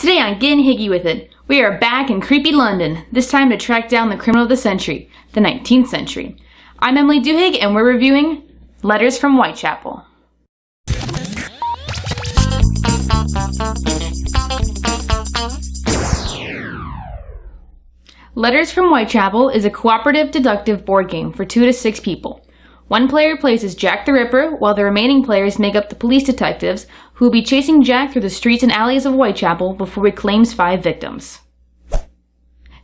Today on Gettin Higgy with it, we are back in creepy London, this time to track down the criminal of the century, the 19th century. I'm Emily Duhigg and we're reviewing Letters from Whitechapel. Letters from Whitechapel is a cooperative deductive board game for 2 to 6 people. One player plays as Jack the Ripper, while the remaining players make up the police detectives who will be chasing Jack through the streets and alleys of Whitechapel before he claims 5 victims.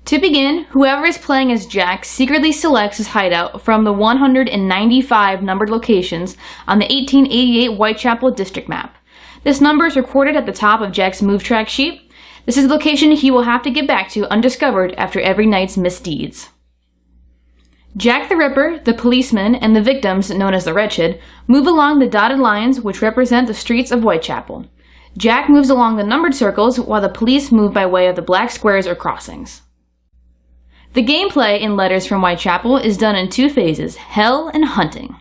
To begin, whoever is playing as Jack secretly selects his hideout from the 195 numbered locations on the 1888 Whitechapel district map. This number is recorded at the top of Jack's move track sheet. This is the location he will have to get back to undiscovered after every night's misdeeds. Jack the Ripper, the policeman, and the victims, known as the Wretched, move along the dotted lines which represent the streets of Whitechapel. Jack moves along the numbered circles while the police move by way of the black squares or crossings. The gameplay in Letters from Whitechapel is done in 2 phases, Hell and Hunting.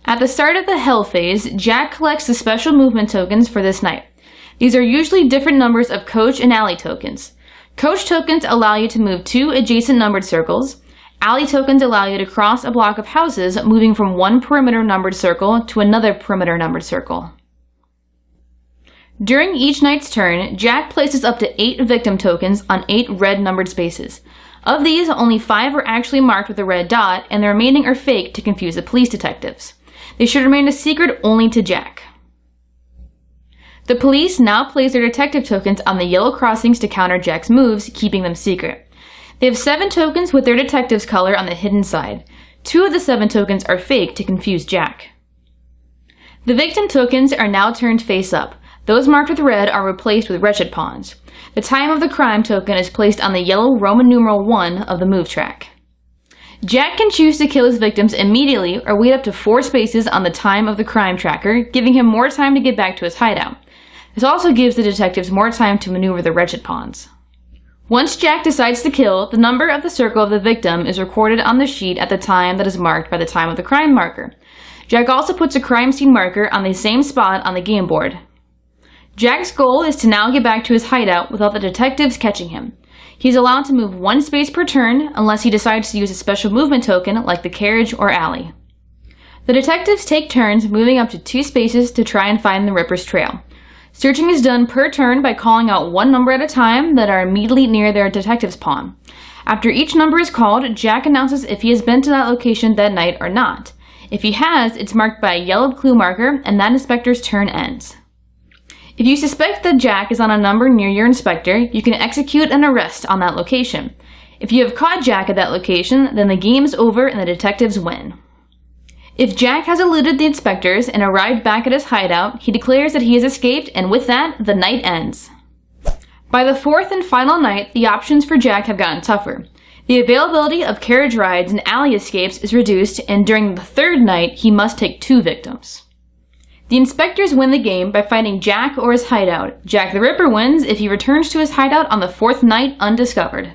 At the start of the Hell phase, Jack collects the special movement tokens for this night. These are usually different numbers of Coach and Alley tokens. Coach tokens allow you to move 2 adjacent numbered circles. Alley tokens allow you to cross a block of houses, moving from one perimeter numbered circle to another perimeter numbered circle. During each night's turn, Jack places up to 8 victim tokens on 8 red numbered spaces. Of these, only 5 are actually marked with a red dot, and the remaining are fake to confuse the police detectives. They should remain a secret only to Jack. The police now place their detective tokens on the yellow crossings to counter Jack's moves, keeping them secret. They have 7 tokens with their detective's color on the hidden side. 2 of the 7 tokens are fake to confuse Jack. The victim tokens are now turned face up. Those marked with red are replaced with wretched pawns. The time of the crime token is placed on the yellow Roman numeral 1 of the move track. Jack can choose to kill his victims immediately or wait up to 4 spaces on the time of the crime tracker, giving him more time to get back to his hideout. This also gives the detectives more time to maneuver the wretched pawns. Once Jack decides to kill, the number of the circle of the victim is recorded on the sheet at the time that is marked by the time of the crime marker. Jack also puts a crime scene marker on the same spot on the game board. Jack's goal is to now get back to his hideout without the detectives catching him. He's allowed to move 1 space per turn unless he decides to use a special movement token like the carriage or alley. The detectives take turns moving up to 2 spaces to try and find the Ripper's trail. Searching is done per turn by calling out 1 number at a time that are immediately near their detective's pawn. After each number is called, Jack announces if he has been to that location that night or not. If he has, it's marked by a yellowed clue marker and that inspector's turn ends. If you suspect that Jack is on a number near your inspector, you can execute an arrest on that location. If you have caught Jack at that location, then the game is over and the detectives win. If Jack has eluded the inspectors and arrived back at his hideout, he declares that he has escaped, and with that, the night ends. By the 4th and final night, the options for Jack have gotten tougher. The availability of carriage rides and alley escapes is reduced, and during the 3rd night, he must take 2 victims. The inspectors win the game by finding Jack or his hideout. Jack the Ripper wins if he returns to his hideout on the 4th night undiscovered.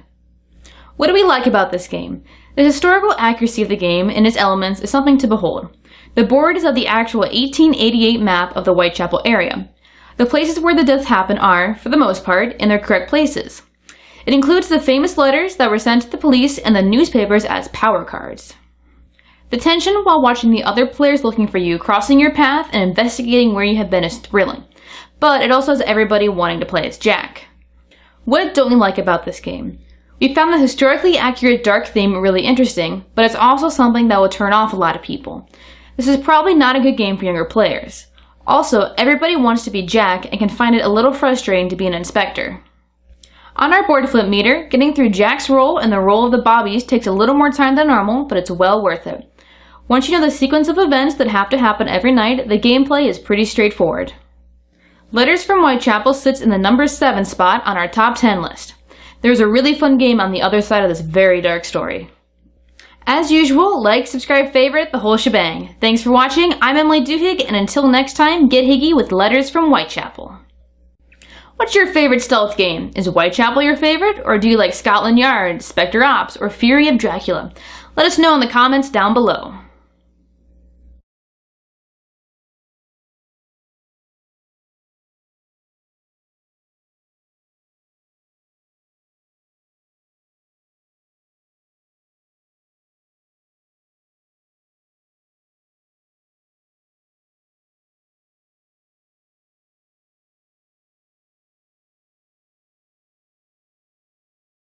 What do we like about this game? The historical accuracy of the game and its elements is something to behold. The board is of the actual 1888 map of the Whitechapel area. The places where the deaths happen are, for the most part, in their correct places. It includes the famous letters that were sent to the police and the newspapers as power cards. The tension while watching the other players looking for you crossing your path and investigating where you have been is thrilling, but it also has everybody wanting to play as Jack. What don't we like about this game? We found the historically accurate dark theme really interesting, but it's also something that will turn off a lot of people. This is probably not a good game for younger players. Also, everybody wants to be Jack and can find it a little frustrating to be an inspector. On our board flip meter, getting through Jack's role and the role of the Bobbies takes a little more time than normal, but it's well worth it. Once you know the sequence of events that have to happen every night, the gameplay is pretty straightforward. Letters from Whitechapel sits in the number 7 spot on our top 10 list. There's a really fun game on the other side of this very dark story. As usual, like, subscribe, favorite, the whole shebang. Thanks for watching, I'm Emily Duhigg, and until next time, get higgy with Letters from Whitechapel. What's your favorite stealth game? Is Whitechapel your favorite, or do you like Scotland Yard, Spectre Ops, or Fury of Dracula? Let us know in the comments down below.